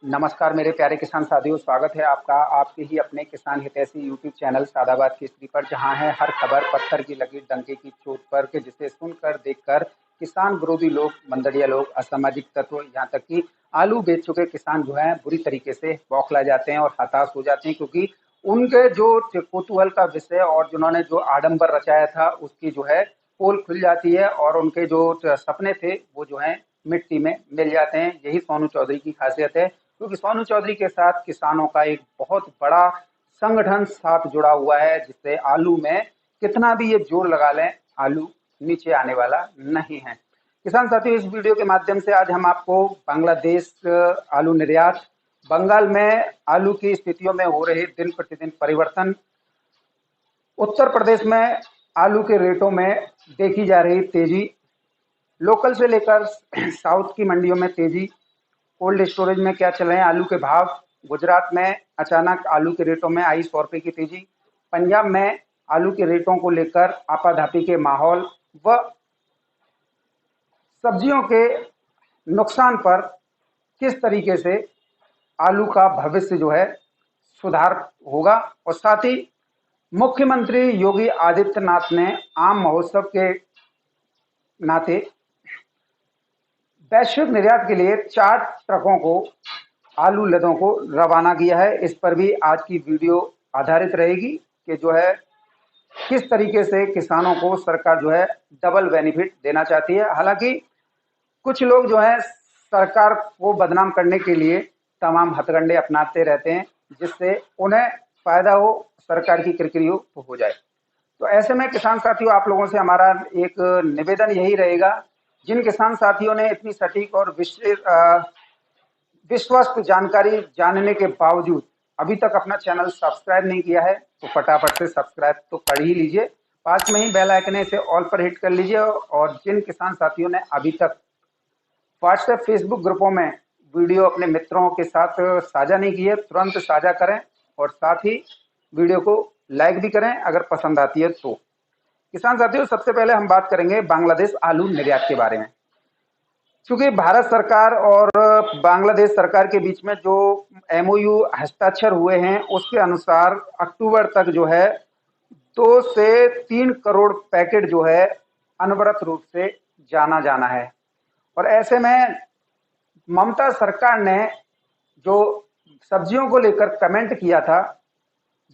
नमस्कार मेरे प्यारे किसान साथियों, स्वागत है आपका आपके ही अपने किसान हितैषी यूट्यूब चैनल सादाबाद केसरी पर, जहां है हर खबर पत्थर की लकीर डंके की चोट पर के जिसे सुनकर देखकर किसान विरोधी लोग, मंदड़िया लोग, असामाजिक तत्व, यहां तक कि आलू बेच चुके किसान जो है बुरी तरीके से बौखला जाते हैं और हताश हो जाते हैं, क्योंकि उनके जो कौतूहल का विषय और जिन्होंने जो आडंबर रचाया था उसकी जो है पोल खुल जाती है और उनके जो सपने थे वो जो है मिट्टी में मिल जाते हैं। यही सोनू चौधरी की खासियत है, क्योंकि सोनू चौधरी के साथ किसानों का एक बहुत बड़ा संगठन साथ जुड़ा हुआ है, जिससे आलू में कितना भी ये जोर लगा लें, आलू नीचे आने वाला नहीं है। किसान साथियों, इस वीडियो के माध्यम से आज हम आपको बांग्लादेश आलू निर्यात, बंगाल में आलू की स्थितियों में हो रहे दिन प्रतिदिन परिवर्तन, उत्तर प्रदेश में आलू के रेटों में देखी जा रही तेजी, लोकल से लेकर साउथ की मंडियों में तेजी, कोल्ड स्टोरेज में क्या चल रहे हैं आलू के भाव, गुजरात में अचानक आलू के रेटों में आई 100 रुपए की तेजी, पंजाब में आलू के रेटों को लेकर आपाधापी के माहौल व सब्जियों के नुकसान पर किस तरीके से आलू का भविष्य जो है सुधार होगा। और साथ ही मुख्यमंत्री योगी आदित्यनाथ ने आम महोत्सव के नाते वैश्विक निर्यात के लिए 4 ट्रकों को, आलू लदों को रवाना किया है। इस पर भी आज की वीडियो आधारित रहेगी कि जो है किस तरीके से किसानों को सरकार जो है डबल बेनिफिट देना चाहती है। हालांकि कुछ लोग जो है सरकार को बदनाम करने के लिए तमाम हथकंडे अपनाते रहते हैं, जिससे उन्हें फायदा हो, सरकार की किरकिरी हो जाए। तो ऐसे में किसान साथियों, आप लोगों से हमारा एक निवेदन यही रहेगा, जिन किसान साथियों ने इतनी सटीक और विश्वस्त जानकारी जानने के बावजूद अभी तक अपना चैनल सब्सक्राइब नहीं किया है, तो फटाफट से सब्सक्राइब तो कर ही लीजिए। पास में ही बेल आइकन है, इसे ऑल पर हिट कर लीजिए। और जिन किसान साथियों ने अभी तक व्हाट्सएप फेसबुक ग्रुपों में वीडियो अपने मित्रों के साथ साझा नहीं की है, तुरंत साझा करें और साथ ही वीडियो को लाइक भी करें अगर पसंद आती है तो। किसान साथियों, सबसे पहले हम बात करेंगे बांग्लादेश आलू निर्यात के बारे में। क्योंकि भारत सरकार और बांग्लादेश सरकार के बीच में जो एमओयू हस्ताक्षर हुए हैं, उसके अनुसार अक्टूबर तक जो है 2 से 3 करोड़ पैकेट जो है अनवरत रूप से जाना जाना है। और ऐसे में ममता सरकार ने जो सब्जियों को लेकर कमेंट किया था,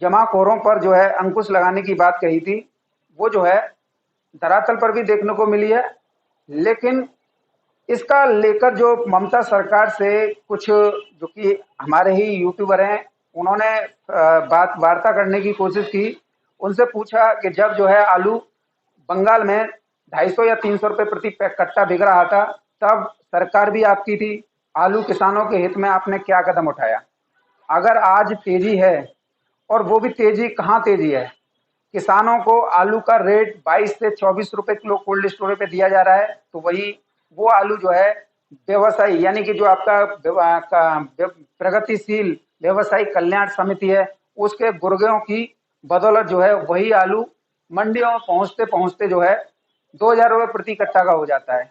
जमाखोरों पर जो है अंकुश लगाने की बात कही थी, वो जो है धरातल पर भी देखने को मिली है। लेकिन इसका लेकर जो ममता सरकार से कुछ जो कि हमारे ही यूट्यूबर हैं, उन्होंने बात वार्ता करने की कोशिश की। उनसे पूछा कि जब जो है आलू बंगाल में 250 या 300 रुपये प्रति कट्टा बिक रहा था, तब सरकार भी आपकी थी, आलू किसानों के हित में आपने क्या कदम उठाया। अगर आज तेजी है, और वो भी तेजी कहाँ तेजी है, किसानों को आलू का रेट 22 से 24 रुपए किलो कोल्ड स्टोरेज पे दिया जा रहा है, तो वही वो आलू जो है व्यवसायी, यानी कि जो आपका प्रगतिशील व्यवसायी कल्याण समिति है, उसके गुर्गों की बदौलत जो है वही आलू मंडियों में पहुंचते पहुंचते जो है 2,000 रुपये प्रति कट्टा का हो जाता है।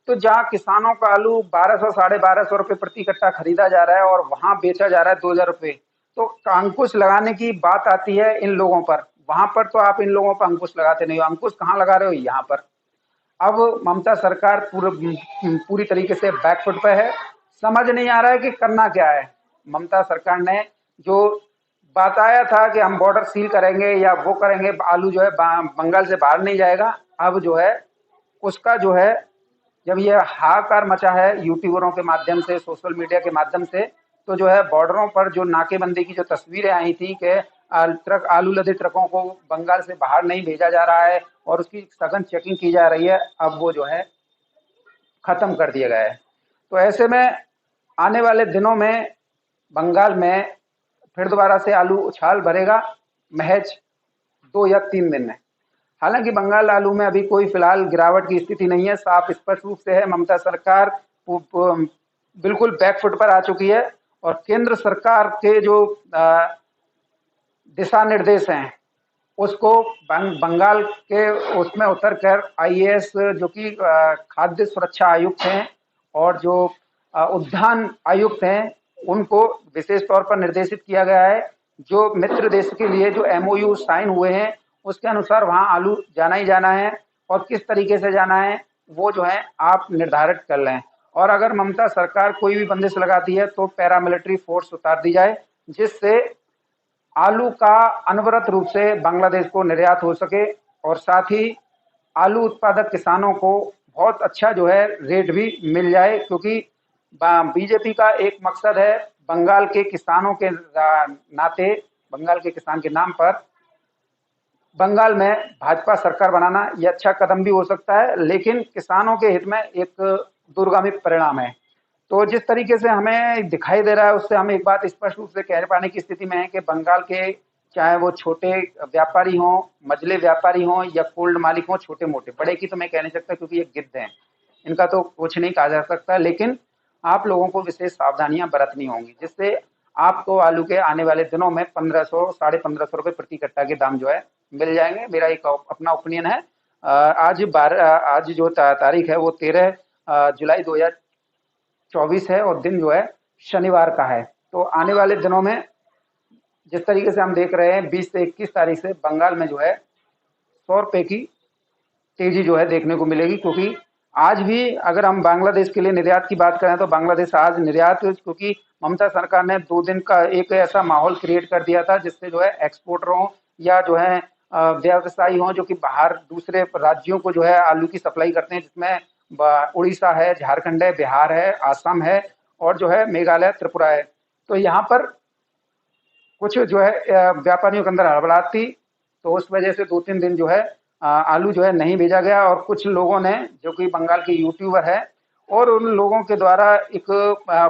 तो जहाँ किसानों का आलू 1200 साढ़े 1200 रुपये प्रति कट्टा खरीदा जा रहा है और वहां बेचा जा रहा है 2,000 रुपये, तो अंकुश लगाने की बात आती है इन लोगों पर, वहां पर तो आप इन लोगों पर अंकुश लगाते नहीं हो। अंकुश कहाँ लगा रहे हो? यहाँ पर। अब ममता सरकार पूरी तरीके से बैकफुट पे है, समझ नहीं आ रहा है कि करना क्या है। ममता सरकार ने जो बताया था कि हम बॉर्डर सील करेंगे या वो करेंगे, आलू जो है बंगाल से बाहर नहीं जाएगा, अब जो है उसका जो है जब ये हाहाकार मचा है यूट्यूबरों के माध्यम से, सोशल मीडिया के माध्यम से, तो जो है बॉर्डरों पर जो नाकेबंदी की जो तस्वीरें आई थी कि ट्रक आलू लदे ट्रकों को बंगाल से बाहर नहीं भेजा जा रहा है और उसकी सघन चेकिंग की जा रही है, अब वो जो है खत्म कर दिया गया है। तो ऐसे में आने वाले दिनों में बंगाल में फिर दोबारा से आलू उछाल भरेगा, महज 2 या 3 दिन में। हालांकि बंगाल आलू में अभी कोई फिलहाल गिरावट की स्थिति नहीं है, साफ स्पष्ट रूप से है ममता सरकार बिल्कुल बैकफुट पर आ चुकी है। और केंद्र सरकार के जो दिशा निर्देश हैं, उसको बंगाल के उसमें उतर कर आईएएस जो कि खाद्य सुरक्षा आयुक्त हैं और जो उद्यान आयुक्त हैं, उनको विशेष तौर पर निर्देशित किया गया है। जो मित्र देश के लिए जो एमओयू साइन हुए हैं उसके अनुसार वहां आलू जाना ही जाना है, और किस तरीके से जाना है वो जो है आप निर्धारित कर लें। और अगर ममता सरकार कोई भी बंदिश लगाती है तो पैरामिलिट्री फोर्स उतार दी जाए, जिससे आलू का अनवरत रूप से बांग्लादेश को निर्यात हो सके, और साथ ही आलू उत्पादक किसानों को बहुत अच्छा जो है रेट भी मिल जाए, क्योंकि बीजेपी का एक मकसद है बंगाल के किसानों के नाते, बंगाल के किसान के नाम पर बंगाल में भाजपा सरकार बनाना। ये अच्छा कदम भी हो सकता है, लेकिन किसानों के हित में एक दूरगामी परिणाम है। तो जिस तरीके से हमें दिखाई दे रहा है उससे हम एक बात स्पष्ट रूप से कह पाने की स्थिति में है कि बंगाल के चाहे वो छोटे व्यापारी हों, मझले व्यापारी हों या कोल्ड मालिक हों, छोटे मोटे, बड़े की तो मैं कह नहीं सकता क्योंकि ये गिद्ध हैं, इनका तो कुछ नहीं कहा जा सकता, लेकिन आप लोगों को विशेष सावधानियां बरतनी होंगी, जिससे आपको आलू के आने वाले दिनों में 1500 1550 रुपए प्रति कट्टा के दाम जो है मिल जाएंगे। मेरा एक अपना ओपिनियन है। आज जो तारीख है वो 13 जुलाई 2024 है और दिन जो है शनिवार का है। तो आने वाले दिनों में जिस तरीके से हम देख रहे हैं 20 से 21 तारीख से बंगाल में जो है 100 रुपए की तेजी जो है देखने को मिलेगी, क्योंकि आज भी अगर हम बांग्लादेश के लिए निर्यात की बात करें तो बांग्लादेश आज निर्यात, क्योंकि ममता सरकार ने 2 दिन का एक ऐसा माहौल क्रिएट कर दिया था जिससे जो है एक्सपोर्टरों या जो है व्यवसायी हों जो कि बाहर दूसरे राज्यों को जो है आलू की सप्लाई करते हैं, जिसमें उड़ीसा है, झारखंड है, बिहार है, आसम है और जो है मेघालय, त्रिपुरा है। तो यहाँ पर कुछ जो है व्यापारियों के अंदर हड़बड़ाहट थी, तो उस वजह से 2-3 दिन जो है आलू जो है नहीं भेजा गया, और कुछ लोगों ने जो कि बंगाल के यूट्यूबर है और उन लोगों के द्वारा एक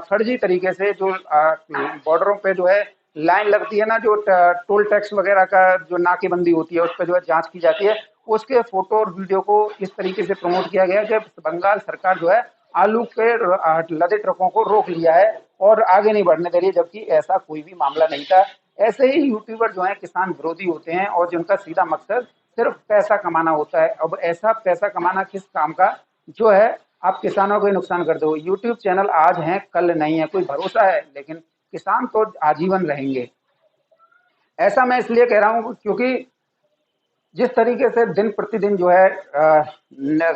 फर्जी तरीके से जो बॉर्डरों पे जो है लाइन लगती है ना, जो टोल टैक्स वगैरह का जो नाकेबंदी होती है उस पर जो है जांच की जाती है, उसके फोटो और वीडियो को इस तरीके से प्रमोट किया गया कि बंगाल सरकार जो है आलू के लदे ट्रकों को रोक लिया है और आगे नहीं बढ़ने दे रही है, जबकि ऐसा कोई भी मामला नहीं था। ऐसे ही यूट्यूबर जो है किसान विरोधी होते हैं और जिनका सीधा मकसद सिर्फ पैसा कमाना होता है। अब ऐसा पैसा कमाना किस काम का जो है आप किसानों को ही नुकसान कर दो। यूट्यूब चैनल आज हैं कल नहीं है, कोई भरोसा है, लेकिन किसान तो आजीवन रहेंगे। ऐसा मैं इसलिए कह रहा हूं क्योंकि जिस तरीके से दिन प्रतिदिन जो है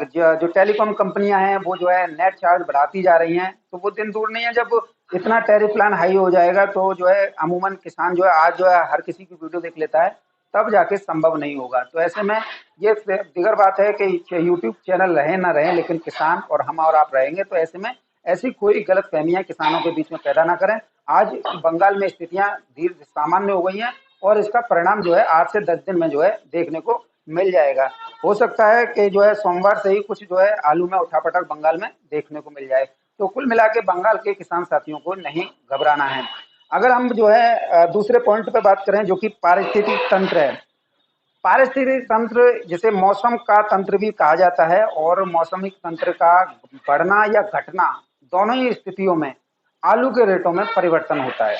जो टेलीकॉम कंपनियां हैं वो जो है नेट चार्ज बढ़ाती जा रही हैं, तो वो दिन दूर नहीं है जब इतना टैरिफ प्लान हाई हो जाएगा तो जो है अमूमन किसान जो है आज जो है हर किसी की वीडियो देख लेता है, तब जाके संभव नहीं होगा। तो ऐसे में ये दिगर बात है कि यूट्यूब चैनल रहे ना रहे, लेकिन किसान और हम और आप रहेंगे। तो ऐसे में ऐसी कोई गलत फहमियां किसानों के बीच में पैदा ना करें। आज बंगाल में स्थितियां धीरे सामान्य हो गई हैं और इसका परिणाम जो है 8 से 10 दिन में जो है देखने को मिल जाएगा। हो सकता है कि जो है सोमवार से ही कुछ जो है आलू में उठापटक बंगाल में देखने को मिल जाए। तो कुल मिला के बंगाल के किसान साथियों को नहीं घबराना है। अगर हम जो है दूसरे पॉइंट पे बात करें जो कि पारिस्थितिक तंत्र है, पारिस्थितिक तंत्र जिसे मौसम का तंत्र भी कहा जाता है, और मौसमी तंत्र का बढ़ना या घटना दोनों ही स्थितियों में आलू के रेटों में परिवर्तन होता है।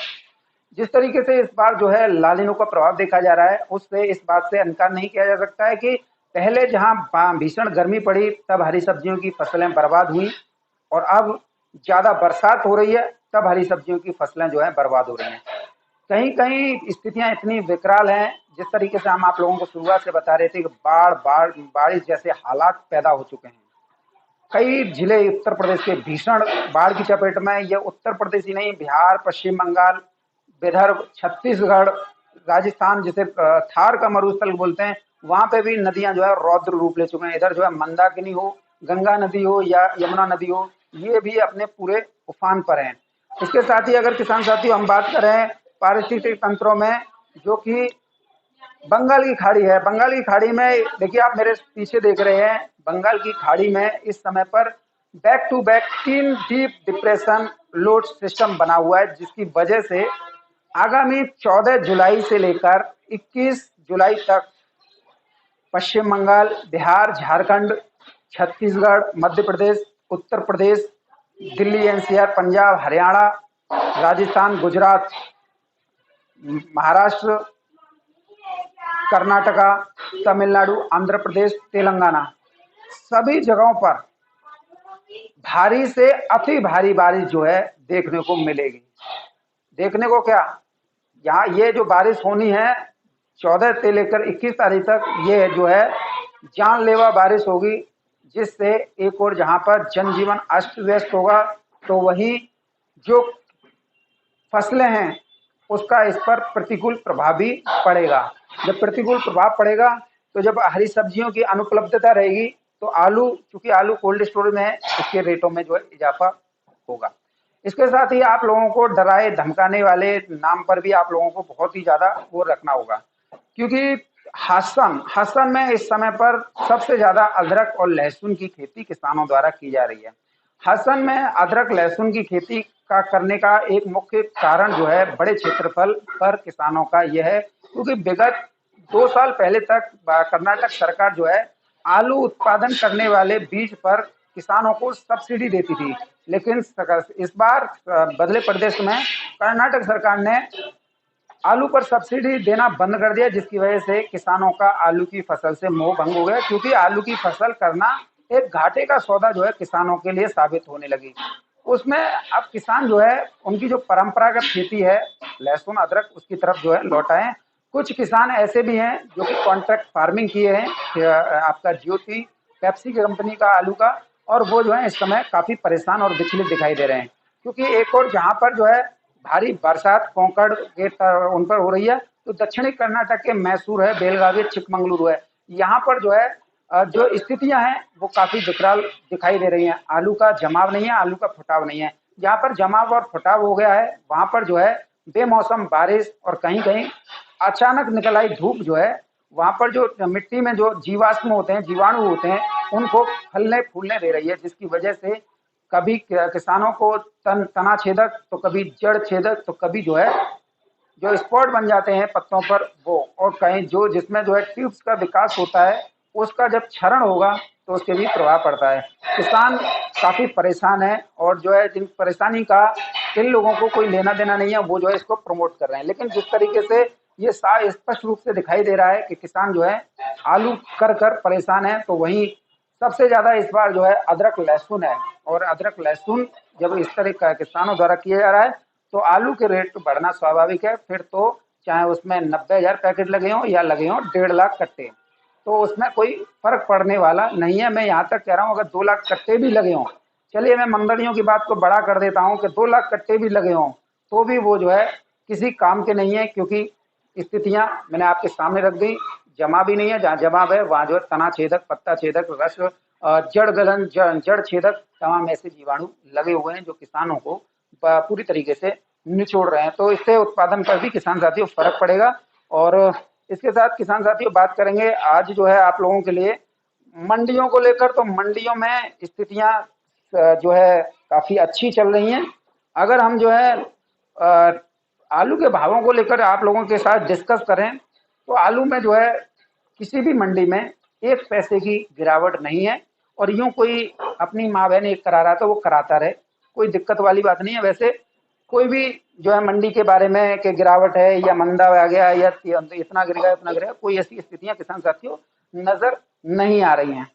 जिस तरीके से इस बार जो है लालिनो का प्रभाव देखा जा रहा है, उससे इस बात से इनकार नहीं किया जा सकता है कि पहले जहां भीषण गर्मी पड़ी तब हरी सब्जियों की फसलें बर्बाद हुई, और अब ज्यादा बरसात हो रही है तब हरी सब्जियों की फसलें जो है बर्बाद हो रही हैं। कहीं कहीं स्थितियां इतनी विकराल हैं, जिस तरीके से हम आप लोगों को शुरुआत से बता रहे थे कि बारिश जैसे हालात पैदा हो चुके हैं। कई जिले उत्तर प्रदेश के भीषण बाढ़ की चपेट में। यह उत्तर प्रदेश ही नहीं, बिहार, पश्चिम बंगाल, विदर्भ, छत्तीसगढ़, राजस्थान जिसे थार का मरुस्थल बोलते हैं, वहां पे भी नदियां जो है रौद्र रूप ले चुके हैं। इधर जो है मंदाकिनी हो, गंगा नदी हो या यमुना नदी हो, ये भी अपने पूरे उफान पर हैं। इसके साथ ही अगर किसान साथियों हम बात करें पारिस्थितिक तंत्रों में, जो कि बंगाल की खाड़ी है, बंगाल की खाड़ी में देखिए आप मेरे पीछे देख रहे हैं, बंगाल की खाड़ी में इस समय पर back to back 3 deep depression low system बना हुआ है, जिसकी वजह से आगामी 14 जुलाई से लेकर 21 जुलाई तक पश्चिम बंगाल, बिहार, झारखंड, छत्तीसगढ़, मध्य प्रदेश, उत्तर प्रदेश, दिल्ली एनसीआर, पंजाब, हरियाणा, राजस्थान, गुजरात, महाराष्ट्र, कर्नाटका, तमिलनाडु, आंध्र प्रदेश, तेलंगाना, सभी जगहों पर भारी से अति भारी बारिश जो है देखने को मिलेगी। देखने को क्या, यहाँ ये जो बारिश होनी है 14 से लेकर 21 तारीख तक, ये जो है जानलेवा बारिश होगी, जिससे एक और जहाँ पर जनजीवन अस्त व्यस्त होगा, तो वहीं जो फसलें हैं उसका इस पर प्रतिकूल प्रभाव भी पड़ेगा। जब प्रतिकूल प्रभाव पड़ेगा तो जब हरी सब्जियों की अनुपलब्धता रहेगी तो आलू, चूंकि आलू कोल्ड स्टोरेज में है, इसके रेटों में जो है इजाफा होगा। इसके साथ ही आप लोगों को डराए धमकाने वाले नाम पर भी आप लोगों को बहुत ही ज्यादा वो रखना होगा, क्योंकि हसन में इस समय पर सबसे ज्यादा अदरक और लहसुन की खेती किसानों द्वारा की जा रही है। हसन में अदरक लहसुन की खेती का करने का एक मुख्य कारण जो है बड़े क्षेत्रफल पर किसानों का यह है, क्योंकि विगत 2 साल पहले तक कर्नाटक सरकार जो है आलू उत्पादन करने वाले बीज पर किसानों को सब्सिडी देती थी, लेकिन इस बार बदले प्रदेश में कर्नाटक सरकार ने आलू पर सब्सिडी देना बंद कर दिया, जिसकी वजह से किसानों का आलू की फसल से मोह भंग हो गया, क्योंकि आलू की फसल करना एक घाटे का सौदा जो है किसानों के लिए साबित होने लगी। उसमें अब किसान जो है उनकी जो परंपरागत खेती है लहसुन अदरक उसकी तरफ जो है लौटाएं। कुछ किसान ऐसे भी हैं जो कि कॉन्ट्रैक्ट फार्मिंग किए हैं, आपका ज्योति पेप्सी की कंपनी का आलू का, और वो जो है इस समय काफी परेशान और विचलित दिखाई दे रहे हैं, क्योंकि एक और जहां पर जो है भारी बरसात कोंकण के उन पर हो रही है, तो दक्षिणी कर्नाटक के मैसूर है, बेलगावी, चिकमंगलुरु है, यहाँ पर जो है जो स्थितियां हैं वो काफी विकराल दिखाई दे रही हैं। आलू का जमाव नहीं है, आलू का फुटाव नहीं है। जहाँ पर जमाव और फुटाव हो गया है वहां पर जो है बेमौसम बारिश और कहीं कहीं अचानक निकल आई धूप जो है, वहां पर जो मिट्टी में जो जीवाश्म होते हैं, जीवाणु होते हैं, उनको फलने फूलने दे रही है, जिसकी वजह से कभी किसानों को तना छेदक, तो कभी जड़ छेदक, तो कभी जो है जो स्पॉट बन जाते हैं पत्तों पर वो, और कहीं जो जिसमें जो है ट्यूब्स का विकास होता है उसका जब क्षरण होगा तो उसके भी प्रभाव पड़ता है। किसान काफी परेशान है, और जो है जिन परेशानी का इन लोगों को कोई लेना देना नहीं है वो जो है इसको प्रमोट कर रहे हैं, लेकिन जिस तरीके से ये स्पष्ट रूप से दिखाई दे रहा है कि किसान जो है आलू कर परेशान है, तो वहीं सबसे ज्यादा इस बार जो है अदरक लहसुन है, और अदरक लहसुन जब इस तरह का किसानों द्वारा किया जा रहा है तो आलू के रेट बढ़ना स्वाभाविक है। फिर तो चाहे उसमें 90,000 पैकेट लगे हों या लगे हों 1.5 लाख कट्टे, तो उसमें कोई फर्क पड़ने वाला नहीं है। मैं यहाँ तक कह रहा हूँ अगर 2 लाख कट्टे भी लगे हों, चलिए मैं मंडलियों की बात को बड़ा कर देता हूँ कि 2 लाख कट्टे भी लगे हों तो भी वो जो है किसी काम के नहीं है, क्योंकि स्थितियां मैंने आपके सामने रख दी। जमा भी नहीं है, जहाँ जमाव है वहाँ जो है तना छेदक, पत्ता छेदक, रस जड़ गलन, जड़ छेदक तमाम ऐसे जीवाणु लगे हुए हैं जो किसानों को पूरी तरीके से निचोड़ रहे हैं। तो इससे उत्पादन पर भी किसान साथियों फर्क पड़ेगा। और इसके साथ किसान साथियों बात करेंगे आज जो है आप लोगों के लिए मंडियों को लेकर। तो मंडियों में स्थितियां जो है काफी अच्छी चल रही हैं। अगर हम जो है आलू के भावों को लेकर आप लोगों के साथ डिस्कस करें तो आलू में जो है किसी भी मंडी में 1 पैसे की गिरावट नहीं है, और यूं कोई अपनी माँ बहन एक करा रहा तो वो कराता रहे, कोई दिक्कत वाली बात नहीं है। वैसे कोई भी जो है मंडी के बारे में कि गिरावट है या मंदा आ गया या इतना गिर गया इतना गिरेगा, कोई ऐसी स्थितियां किसान साथियों नजर नहीं आ रही हैं,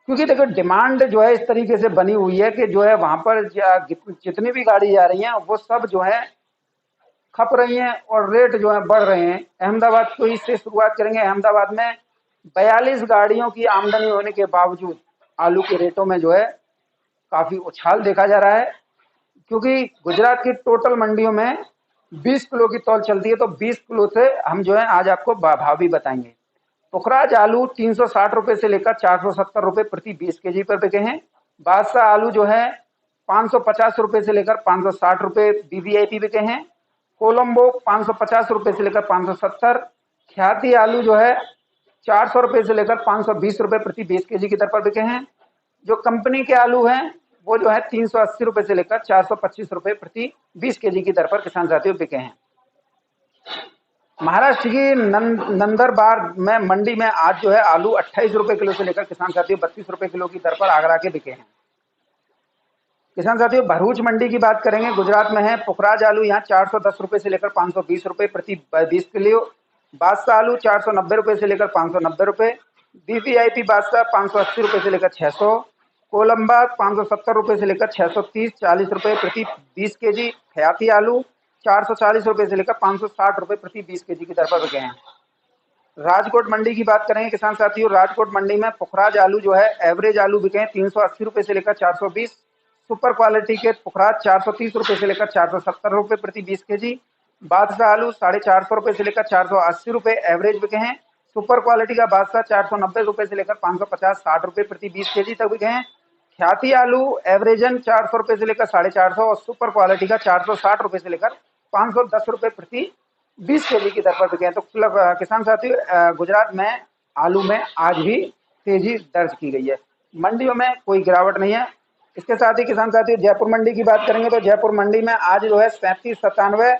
क्योंकि देखो डिमांड जो है इस तरीके से बनी हुई है कि जो है वहां पर जितनी भी गाड़ी जा रही हैं वो सब जो है खप रही हैं और रेट जो है बढ़ रहे हैं। अहमदाबाद को इससे शुरुआत करेंगे। अहमदाबाद में 42 गाड़ियों की आमदनी होने के बावजूद आलू के रेटों में जो है काफी उछाल देखा जा रहा है, क्योंकि गुजरात की टोटल मंडियों में 20 किलो की तौल चलती है, तो 20 किलो से हम जो है आज आपको भाव भी बताएंगे। पुखराज आलू 360 रुपए से लेकर 470 रुपए प्रति 20 केजी पर बिके हैं। बादशाह आलू जो है 550 रुपए से लेकर 560 रुपए BVIP बिके हैं। कोलंबो 550 रुपए से लेकर 570। ख्याति आलू जो है 400 रुपए से लेकर 520 रुपए प्रति 20 केजी की दर पर बिके हैं। जो कंपनी के आलू हैं वो जो है 380 रुपए से लेकर 425 रुपए प्रति 20 केजी की दर पर किसान साथियों बिके हैं। महाराष्ट्र की नंदरबार में मंडी में आज जो है आलू 28 रुपए किलो से लेकर किसान साथियों 32 रुपए किलो की दर पर आगरा के बिके हैं। किसान साथियों भरूच मंडी की बात करेंगे, गुजरात में है। पुखराज आलू यहाँ 410 रुपए से लेकर 520 रुपए प्रति 20 किलो। बादशाह आलू 490 रुपए से लेकर 590 रुपए। BVIP बादशाह 580 रुपए से लेकर 600। कोलंबा 570 रुपए से लेकर 630, 40 रुपए प्रति 20 केजी। ख्याति आलू 440 रुपए से लेकर 560 रुपए प्रति 20 केजी की दर पर बिके हैं। राजकोट मंडी की बात करेंगे किसान साथियों, राजकोट मंडी में पुखराज आलू जो है एवरेज आलू बिके हैं 380 रुपए से लेकर 420। सुपर क्वालिटी के पुखराज 430 रुपए से लेकर 470 रुपए प्रति 20 केजी। बादशाह आलू 450 रुपए से लेकर 480 रुपए एवरेज बिके हैं। सुपर क्वालिटी का बादशाह 490 रुपए से लेकर 550-60 रुपए प्रति 20 केजी तक बिके हैं। ख्याति आलू एवरेजन 400 रुपए से लेकर 450 और सुपर क्वालिटी का 460 रुपए से लेकर 510 रुपए प्रति 20 केजी की दर पर बिके हैं। तो किसान साथियों, गुजरात में आलू में आज भी तेजी दर्ज की गई है, मंडियों में कोई गिरावट नहीं है। इसके साथ ही किसान साथियों जयपुर मंडी की बात करेंगे तो जयपुर मंडी में आज जो है 37-97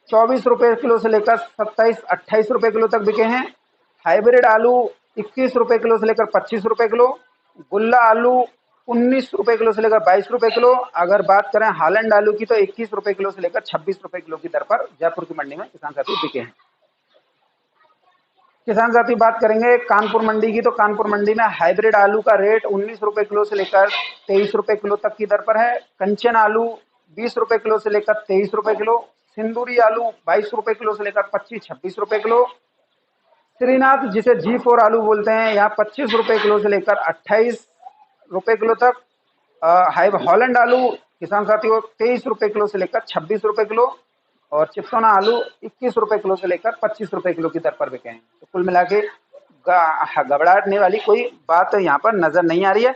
24 रुपए किलो से लेकर 27-28 रुपए किलो तक बिके हैं। हाइब्रिड आलू 21 रुपए किलो से लेकर 25 रुपए किलो। गुल्ला आलू 19 रुपए किलो से लेकर 22 रुपए किलो। अगर बात करें हालैंड आलू की तो 21 रुपए किलो से लेकर 26 रुपए किलो की दर पर जयपुर की मंडी में किसान साथी बिके हैं। किसान साथी बात करेंगे कानपुर मंडी की तो कानपुर मंडी में हाइब्रिड आलू का रेट 19 रुपए किलो से लेकर 23 रुपए किलो तक की दर पर है। कंचन आलू 20 रुपए किलो से लेकर 23 रुपए किलो। सिंदूरी आलू 22 रुपए किलो से लेकर 25-26 रुपए किलो। श्रीनाथ जिसे G4 आलू बोलते हैं, यहाँ 25 रुपए किलो से लेकर 28 रुपए किलो तक। हॉलैंड आलू किसान साथियों 23 रुपए किलो से लेकर 26 रुपए किलो और चिप्सोना आलू 21 रुपए किलो से लेकर 25 रुपए किलो की दर पर बिके हैं। तो कुल मिला के घबराने वाली कोई बात यहाँ पर नजर नहीं आ रही है।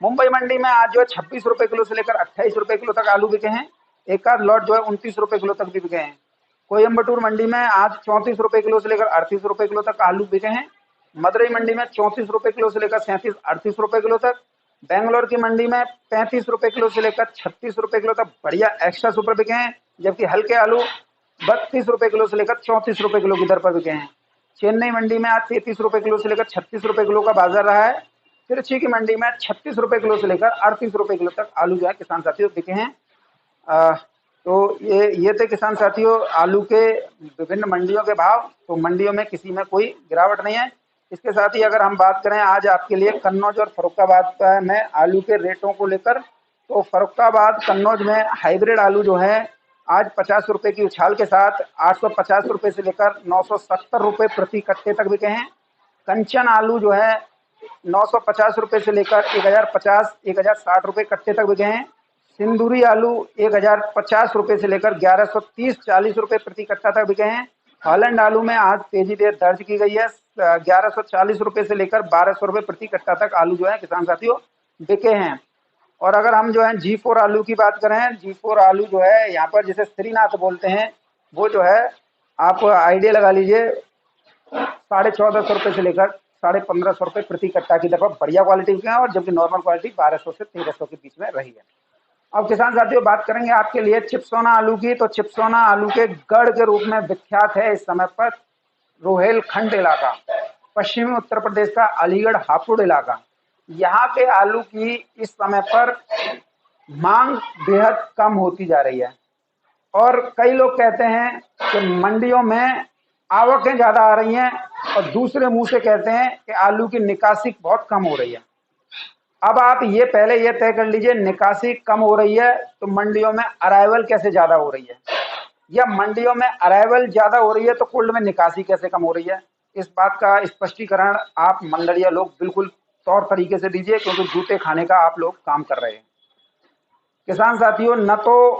मुंबई मंडी में आज जो है 26 रुपए किलो से लेकर 28 रुपए किलो तक आलू बिके हैं। एक आध लॉट जो है 29 रुपए किलो तक भी बिके हैं। कोयम्बटूर मंडी में आज 34 रुपए किलो से लेकर 38 रुपए किलो तक आलू बिके हैं। मदुरई मंडी में 34 रुपए किलो से लेकर 37-38 रुपए किलो तक। बेंगलोर की मंडी में 35 रुपए किलो से लेकर 36 रुपए किलो तक बढ़िया एक्स्ट्रा सुपर बिके हैं, जबकि हल्के आलू 32 रुपए किलो से लेकर 34 रुपए किलो की दर पर बिके हैं। चेन्नई मंडी में आज 33 रुपए किलो से लेकर 36 रुपए किलो का बाजार रहा है। तिरछी की मंडी में 36 रुपए किलो से लेकर 38 रुपए किलो तक आलू जो है किसान साथियों बिके हैं। तो ये थे किसान साथियों आलू के विभिन्न मंडियों के भाव। तो मंडियों में किसी में कोई गिरावट नहीं है। इसके साथ ही अगर हम बात करें आज आपके लिए कन्नौज और फर्रुखाबाद में आलू के रेटों को लेकर, तो फर्रुखाबाद कन्नौज में हाइब्रिड आलू जो है आज 50 रुपए की उछाल के साथ 850 रुपए से लेकर 970 रुपए प्रति कट्टे तक बिके हैं। कंचन आलू जो है 950 रुपए से लेकर 1050-1060 रुपए कट्टे तक बिके हैं। सिंदूरी आलू 1050 रुपए से लेकर 1130-40 रुपए प्रति कट्टा तक बिके हैं। हॉलैंड आलू में आज तेजी दर्ज की गई है। 1140 रुपए से लेकर 1200 रुपए प्रति कट्टा तक आलू जो है किसान साथियों बिके हैं। और अगर हम जो है G4 आलू की बात करें, G4 आलू जो है यहाँ पर जिसे श्रीनाथ बोलते हैं, वो जो है आप आइडिया लगा लीजिए 1450 रुपए से लेकर 1550 रुपए प्रति कट्टा की दर पर बढ़िया क्वालिटी के हैं, और जबकि नॉर्मल क्वालिटी 1200 से 1300 के बीच में रही है। अब किसान साथियों बात करेंगे आपके लिए चिप्सोना आलू की। तो चिप्सोना आलू के गढ़ के रूप में विख्यात है इस समय पर रोहेलखंड इलाका, पश्चिमी उत्तर प्रदेश का अलीगढ़ हापुड़ इलाका। यहाँ के आलू की इस समय पर मांग बेहद कम होती जा रही है, और कई लोग कहते हैं कि मंडियों में आवकें ज्यादा आ रही हैं, और दूसरे मुंह से कहते हैं कि आलू की निकासी बहुत कम हो रही है। अब आप ये पहले ये तय कर लीजिए, निकासी कम हो रही है तो मंडियों में अराइवल कैसे ज्यादा हो रही है, या मंडियों में अराइवल ज्यादा हो रही है तो कुल में निकासी कैसे कम हो रही है। इस बात का स्पष्टीकरण आप मंडलिया लोग बिल्कुल तौर तरीके से दीजिए, क्योंकि जूते खाने का आप लोग काम कर रहे हैं। किसान साथियों, न तो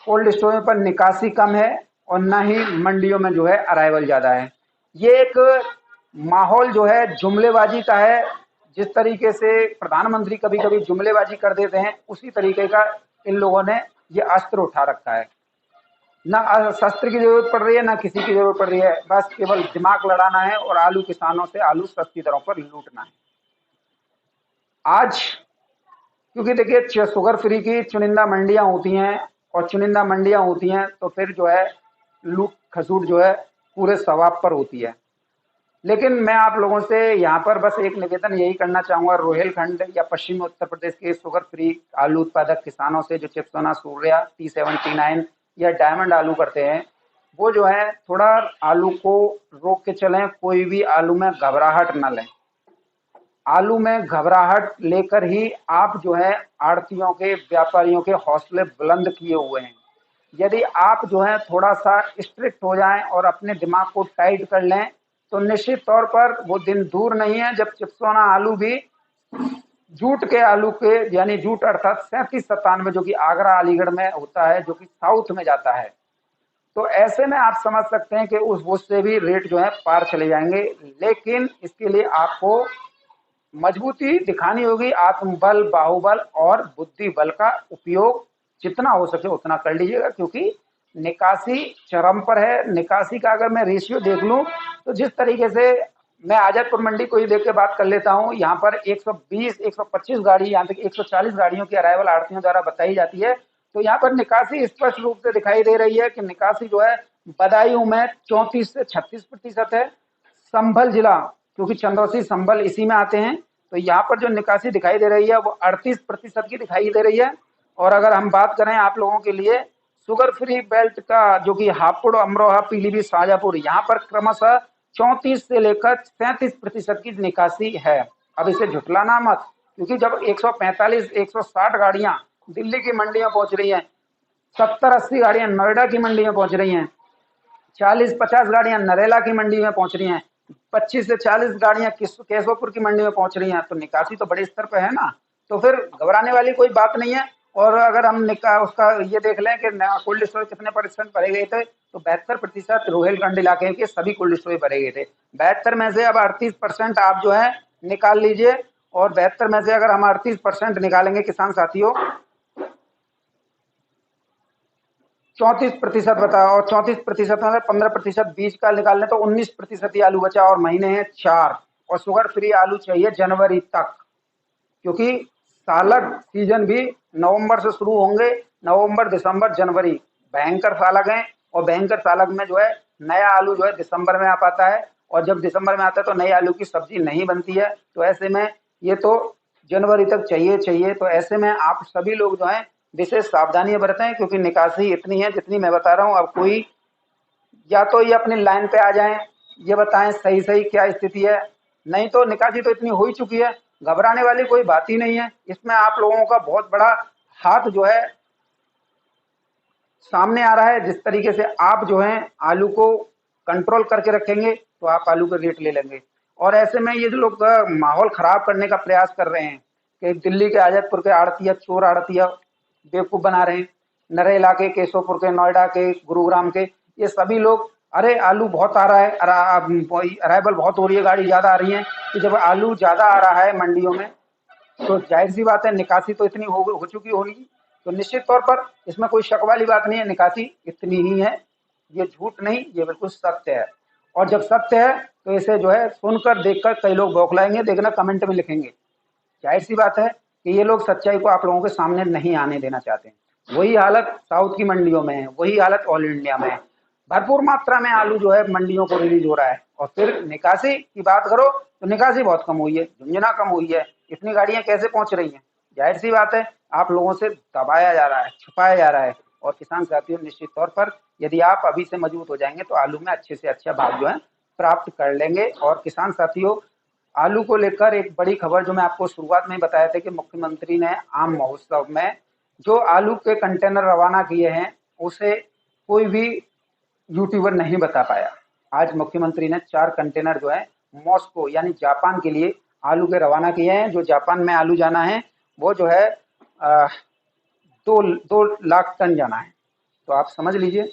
कोल्ड स्टोर पर निकासी कम है और न ही मंडियों में जो है अराइवल ज्यादा है। ये एक माहौल जो है जुमलेबाजी का है। जिस तरीके से प्रधानमंत्री कभी कभी जुमलेबाजी कर देते हैं, उसी तरीके का इन लोगों ने ये अस्त्र उठा रखा है। ना शस्त्र की जरूरत पड़ रही है, ना किसी की जरूरत पड़ रही है, बस केवल दिमाग लड़ाना है और आलू किसानों से आलू सस्ती दरों पर लूटना है। आज क्योंकि देखिए शुगर फ्री की चुनिंदा मंडियां होती हैं, और चुनिंदा मंडियां होती हैं तो फिर जो है लूट खसूट जो है पूरे सवाब पर होती है। लेकिन मैं आप लोगों से यहाँ पर बस एक निवेदन यही करना चाहूँगा, रोहेलखंड या पश्चिमी उत्तर प्रदेश के शुगर फ्री आलू उत्पादक किसानों से, जो चिप्सोना, सूर्या, T7, T9 या डायमंड आलू करते हैं, वो जो है थोड़ा आलू को रोक के चलें। कोई भी आलू में घबराहट न लें। आलू में घबराहट लेकर ही आप जो है आड़तियों के, व्यापारियों के हौसले बुलंद किए हुए हैं। यदि आप जो है थोड़ा सा स्ट्रिक्ट हो जाएं और अपने दिमाग को टाइट कर लें, तो निश्चित तौर पर वो दिन दूर नहीं है जब चिप्सोना आलू भी जूट के आलू के, यानी जूट अर्थात 3797 जो कि आगरा अलीगढ़ में होता है, जो कि साउथ में जाता है, तो ऐसे में आप समझ सकते हैं कि उस उससे भी रेट जो है पार चले जाएंगे। लेकिन इसके लिए आपको मजबूती दिखानी होगी, आत्मबल, बाहुबल और बुद्धि बल का उपयोग जितना हो सके उतना कर लीजिएगा, क्योंकि निकासी चरम पर है। निकासी का अगर मैं रेशियो देख लूं, तो जिस तरीके से मैं आजादपुर मंडी को ही देख के बात कर लेता हूं, यहाँ पर 120 125 गाड़ी, यहाँ तक 140 गाड़ियों की अराइवल आड़तियों द्वारा बताई जाती है। तो यहाँ पर निकासी स्पष्ट रूप से दिखाई दे रही है कि निकासी जो है बदायूं में 34 से 36% है। संभल जिला, क्योंकि चंदौसी संभल इसी में आते हैं, तो यहाँ पर जो निकासी दिखाई दे रही है वो 38% की दिखाई दे रही है। और अगर हम बात करें आप लोगों के लिए शुगर फ्री बेल्ट का, जो कि हापुड़, अमरोहा, पीलीभीत, शाजापुर, यहाँ पर क्रमशः 34 से लेकर 37% की निकासी है। अब इसे झुटलाना मत, क्योंकि जब 145 160 गाड़ियां दिल्ली की मंडियां पहुंच रही हैं, 70-80 गाड़ियां नोएडा की मंडी में पहुंच रही हैं, 40-50 गाड़ियां नरेला की मंडी में पहुंच रही हैं, 25 से 40 गाड़ियां केशवपुर की मंडी में पहुंच रही हैं, तो निकासी तो बड़े स्तर पर है ना। तो फिर घबराने वाली कोई बात नहीं है। और अगर हम उसका ये देख लें कि कोल्ड स्टोरेज कितने परसेंट भरे गए थे, तो 72% रोहिलखंड इलाके के सभी कोल्ड स्टोरेज भरे गए थे। 72 में से अब 38% आप जो है निकाल लीजिए, और 72 में से अगर हम 38% निकालेंगे किसान साथियों, 34% बताओ, और 34% में 15% बीज का निकाल लें तो 19% ही आलू बचा, और महीने हैं 4, और शुगर फ्री आलू चाहिए जनवरी तक, क्योंकि सालक सीजन भी नवंबर से शुरू होंगे। नवंबर, दिसंबर, जनवरी भयंकर सालक हैं, और भयंकर सालक में जो है नया आलू जो है दिसंबर में आ पाता है, और जब दिसंबर में आता है तो नए आलू की सब्जी नहीं बनती है। तो ऐसे में ये तो जनवरी तक चाहिए। तो ऐसे में आप सभी लोग जो है विशेष सावधानी बरतें, क्योंकि निकासी इतनी है जितनी मैं बता रहा हूँ। अब कोई या तो ये अपनी लाइन पे आ जाएं, ये बताएं सही सही क्या स्थिति है, नहीं तो निकासी तो इतनी हो ही चुकी है, घबराने वाली कोई बात ही नहीं है। इसमें आप लोगों का बहुत बड़ा हाथ जो है सामने आ रहा है। जिस तरीके से आप जो है आलू को कंट्रोल करके रखेंगे, तो आप आलू का रेट ले लेंगे। और ऐसे में ये जो लोग माहौल खराब करने का प्रयास कर रहे हैं कि दिल्ली के आजादपुर के आड़तिया, चोर आड़तिया बेवकूफ बना रहे हैं, नरेला के, केशवपुर के, नोएडा के, गुरुग्राम के, ये सभी लोग, अरे आलू बहुत आ रहा है, अराइवल बहुत हो रही है, गाड़ी ज्यादा आ रही है। तो जब आलू ज्यादा आ रहा है मंडियों में, तो जाहिर सी बात है निकासी तो इतनी हो चुकी होगी। तो निश्चित तौर पर इसमें कोई शक वाली बात नहीं है, निकासी इतनी ही है, ये झूठ नहीं, ये बिल्कुल सत्य है। और जब सत्य है तो इसे जो है सुनकर देखकर कई लोग बौखलाएंगे, देखना कमेंट में लिखेंगे। जाहिर सी बात है कि ये लोग सच्चाई को आप लोगों के सामने नहीं आने देना चाहते हैं। वही हालत साउथ की मंडियों में है, वही हालत ऑल इंडिया में है। भरपूर मात्रा में आलू जो है मंडियों को रिलीज हो रहा है, और फिर निकासी की बात करो तो निकासी बहुत कम हुई है, झुंझुना कम हुई है। इतनी गाड़ियां कैसे पहुंच रही हैं? जाहिर सी बात है आप लोगों से दबाया जा रहा है, छुपाया जा रहा है। और किसान साथियों, निश्चित तौर पर यदि आप अभी से मजबूत हो जाएंगे तो आलू में अच्छे से अच्छा भाव जो है प्राप्त कर लेंगे। और किसान साथियों, आलू को लेकर एक बड़ी खबर जो मैं आपको शुरुआत में ही बताया था कि मुख्यमंत्री ने आम महोत्सव में जो आलू के कंटेनर रवाना किए हैं, उसे कोई भी यूट्यूबर नहीं बता पाया। आज मुख्यमंत्री ने 4 कंटेनर जो है मॉस्को यानी जापान के लिए आलू के रवाना किए हैं। जो जापान में आलू जाना है वो जो है 2 लाख टन जाना है। तो आप समझ लीजिए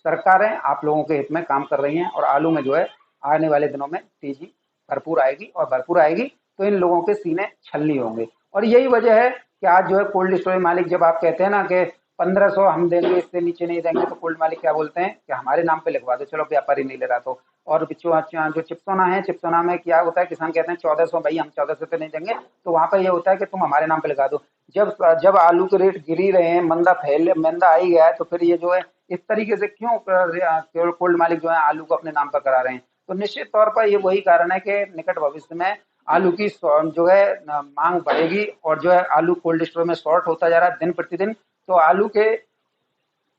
सरकारें आप लोगों के हित में काम कर रही हैं, और आलू में जो है आने वाले दिनों में तेजी भरपूर आएगी, और भरपूर आएगी तो इन लोगों के सीने छल्ली होंगे। और यही वजह है कि आज जो है कोल्ड स्टोरेज मालिक, जब आप कहते हैं ना कि 1500 हम देंगे, इससे नीचे नहीं देंगे, तो कोल्ड मालिक क्या बोलते हैं कि हमारे नाम पे लिखवा दो, चलो व्यापारी नहीं ले रहा तो। और जो चिप्सोना है, चिप्सोना में क्या होता है, किसान कहते हैं 1400, भाई हम 1400 तो नहीं देंगे, तो वहां पर यह होता है कि तुम हमारे नाम पे लिखा दो। जब आलू के रेट गिर ही रहे हैं, मंदा आ ही गया है, तो फिर ये जो है इस तरीके से क्यों कोल्ड मालिक जो है आलू को अपने नाम पर करा रहे हैं? तो निश्चित तौर पर ये वही कारण है कि निकट भविष्य में आलू की जो है मांग बढ़ेगी, और जो है आलू कोल्ड स्टोर में शॉर्ट होता जा रहा है दिन प्रतिदिन। तो आलू के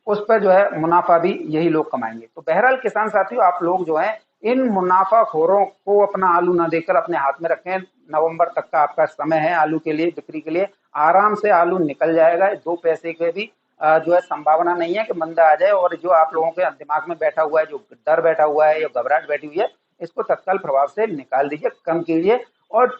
उस पर जो है मुनाफा भी यही लोग कमाएंगे। तो बहरहाल किसान साथियों, आप लोग जो है इन मुनाफाखोरों को अपना आलू ना देकर अपने हाथ में रखें। नवंबर तक का आपका समय है आलू के लिए, बिक्री के लिए। आराम से आलू निकल जाएगा, 2 पैसे के भी जो है संभावना नहीं है कि मंदा आ जाए, और जो आप लोगों के दिमाग में बैठा हुआ है, जो डर बैठा हुआ है या घबराहट बैठी हुई है, इसको तत्काल प्रभाव से निकाल दीजिए, कम कीजिए, और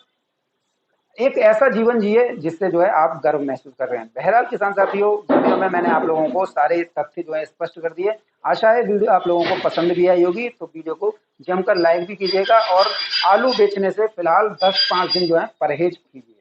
एक ऐसा जीवन जिए जिससे जो है आप गर्व महसूस कर रहे हैं। बहरहाल किसान साथियों, वीडियो में मैंने आप लोगों को सारे तथ्य जो है स्पष्ट कर दिए। आशा है वीडियो आप लोगों को पसंद भी आई होगी, तो वीडियो को जमकर लाइक भी कीजिएगा, और आलू बेचने से फिलहाल 10-5 दिन जो है परहेज कीजिए।